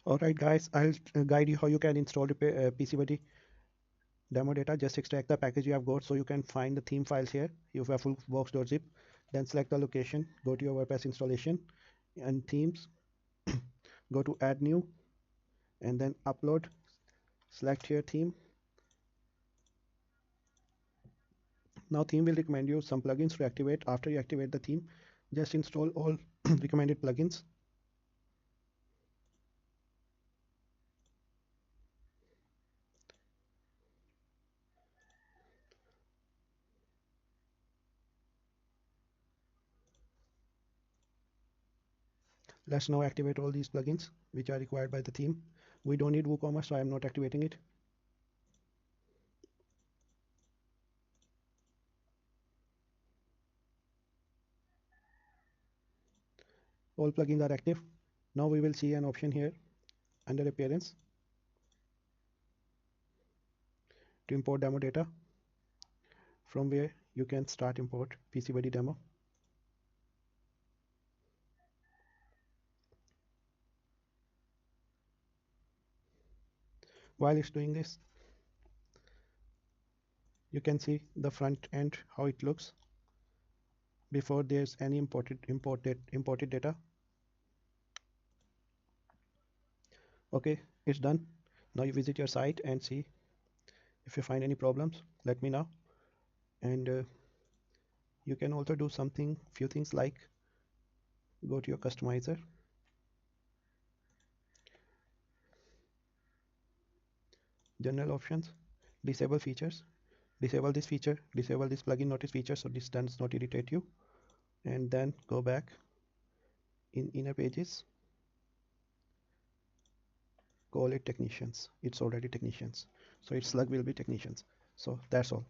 Alright guys, I'll guide you how you can install PCBuddy demo data. Just extract the package you have got, so you can find the theme files here. You have full box.zip, then select the location, go to your WordPress installation and themes, go to add new, and then upload. Select here theme. Now theme will recommend you some plugins to activate. After you activate the theme, just install all recommended plugins. Let's now activate all these plugins which are required by the theme. We don't need WooCommerce, so I am not activating it. All plugins are active. Now we will see an option here under appearance to import demo data, from where you can start import PCBuddy demo. While it's doing this, you can see the front end, how it looks before there's any imported data. Okay, it's done. Now you visit your site and see. If you find any problems, let me know. And you can also do few things like go to your customizer, general options, disable features, disable this feature, disable this plugin notice feature, so this does not irritate you. And then go back in inner pages, call it technicians. It's already technicians, so its slug will be technicians. So that's all.